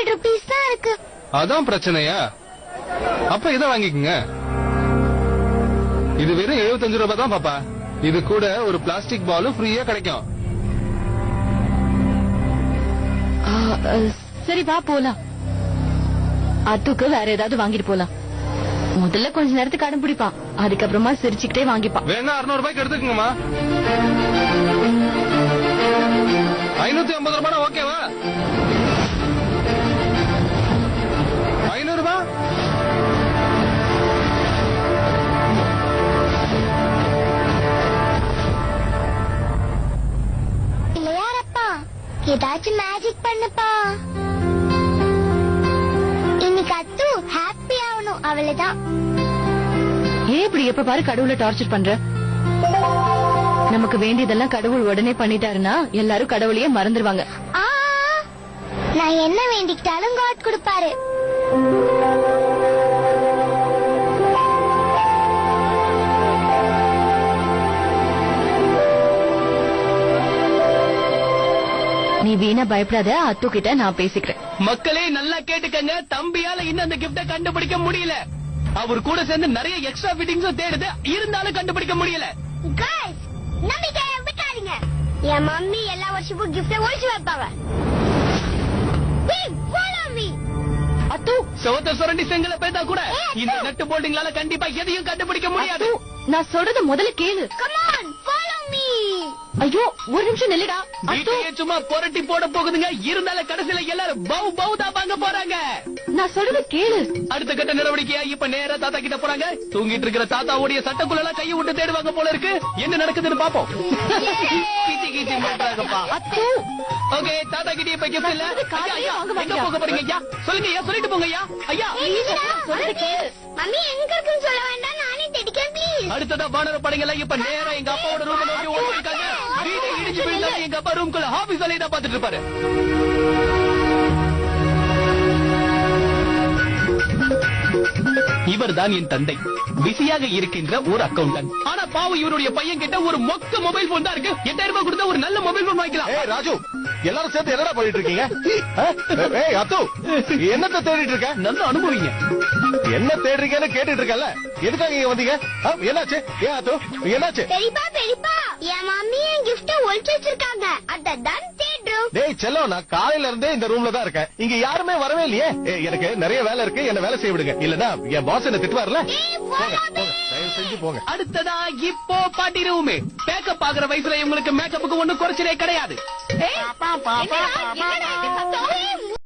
200 rupees தான் இருக்கு. அதான் பிரச்சனையா? அப்ப இத வாங்கிக்கங்க. இது வெறும் 75 ரூபாய் தான் பாப்பா. இது கூட ஒரு பிளாஸ்டிக் பாலும் ஃப்ரீயா கிடைக்கும். சரி வா போலாம். அத்துக்கு வேற ஏதாவது வாங்கிட்டு போலாம். முதல்ல கொஞ்ச நேரத்துக்கு அடம் பிடிப்பான், அதுக்கப்புறமா சிரிச்சுக்கிட்டே வாங்கிப்பான். வேணா 600 ரூபாய்க்கு எடுத்துக்கங்கம்மா. 550 ரூபாய் ஓகேவா? 500 ரூபாய் இல்லையாரப்பா, ஏதாச்சும் மேஜிக் பண்ணுப்பா. இன்னைக்கு அத்து ஹாப்பி ஆகணும், அவ்வளவுதான். ஏன் இப்படி எப்ப பாரு கடவுளை டார்ச்சர் பண்ற? நமக்கு வேண்டியதெல்லாம் கடவுள் உடனே பண்ணிட்டாருன்னா எல்லாரும் கடவுளையே மறந்துடுவாங்க. நான் என்ன வேண்டிக்கிட்டாலும் காட் கொடுப்பாரு. நீ வீணா பயப்படாத, அத்து கிட்ட நான் பேசிக்கிறேன். மக்களே நல்லா கேட்டுக்கங்க, தம்பியால இன்னும் அந்த கிஃப்ட கண்டுபிடிக்க முடியல. அவர் கூட சேர்ந்து நிறைய எக்ஸ்ட்ரா ஃபிட்டிங்ஸும் தேடுது, இருந்தாலும் கண்டுபிடிக்க முடியல. காய்ஸ், நம்பிக்கையை விட்டாதீங்க. என் மம்மி எல்லா வருஷமும் கிஃப்ட ஒழிச்சு வைப்பாங்க. Follow me. அத்து, சவத்த சுரண்டி செங்கல பேத்தா கூட இந்த நட்டு போல்டிங்லால கண்டிப்பா எதையும் கண்டுபிடிக்க முடியாது. நான் சொல்றத முதல்ல கேளு. Come on, follow me. ஐயோ ஒரு நிமிஷம் நில்லுடா. வீட்டையே சும்மா புரட்டி போட போகுதுங்க, இருந்தாலும் கடைசியில எல்லாரும் பவு பவு தான் வாங்க போறாங்க. நான் சொல்றத கேளு. அடுத்த கட்ட நடவடிக்கையா இப்ப நேரா தாத்தா கிட்ட போறாங்க. தூங்கிட்டு இருக்கிற தாத்தாவுடைய சட்டக்குள்ள கையை விட்டு தேடுவாங்க போல இருக்கு. என்ன நடக்குதுன்னு பாப்போம். கீச்சி கீச்சி மாட்டாங்கப்பா. அத்து, ஓகே, தாத்தா கிட்ட இப்ப கிஃப்ட் இல்ல. ஐயா, எங்க போக போறீங்க ஐயா? சொல்லுங்க ஐயா, சொல்லிட்டு போங்க ஐயா. ஐயா சொல்றத கேளு. மம்மி எங்க இருக்குன்னு சொல்ல வேண்டாம், நானே தேடிக்கிறேன் ப்ளீஸ். அடுத்ததா வானர படைங்களா இப்ப நேரா எங்க அப்பாவோட ரூம் நோக்கி ஓடிருக்காங்க. வீட்டை இடிச்சு போயிட்டாங்க. எங்க அப்பா ரூம்குள்ள ஆபீஸ் வேலையை தான் பாத்துட்டு இருப்பாரு. இவர் தான் என் தந்தை, பிஸியாக இருக்கின்ற ஒரு அக்கவுண்டன்ட். ஆனா பாவம் இவருடைய பையன் கிட்ட ஒரு மொக்க மொபைல் போன் தான் இருக்கு. 8000 ரூபாய் கொடுத்தா ஒரு நல்ல மொபைல் போன் வாங்கிக்கலாம். ஏய் ராஜு, எல்லாரும் சேர்ந்து என்னடா பண்ணிட்டு இருக்கீங்க? ஏய் அத்து, என்னத்த தேடிட்டு இருக்க? நல்ல அனுபவிங்க. என்ன தேடுறீங்கன்னு கேட்டுட்டு இருக்கல, எதுக்காக இங்க வந்தீங்க? என்னாச்சு? ஏன் அத்து, என்னாச்சு? பெரியப்பா பெரியப்பா, என் மம்மி என் கிஃப்ட ஒழிச்சு வச்சிருக்காங்க, அதான் தேடுறோம். டேய் செல்லம், நான் காலையில இருந்தே இந்த ரூம்ல தான் இருக்கேன். இங்க யாருமே வரவே இல்லையே. எனக்கு நிறைய வேலை இருக்கு, என்ன வேலை செய்ய விடுங்க. இல்லன்னா என் பாஸ் என்ன திட்டுவார்ல. போங்க போங்க, தயவு செஞ்சு போங்க. அடுத்ததா இப்போ பாட்டி ரூம். மேக்கப் ஆகுற வயசுல இவங்களுக்கு மேக்கப்புக்கு ஒண்ணும் குறைச்சலே கிடையாது. என்னடா, என்னடா இது சத்தம்?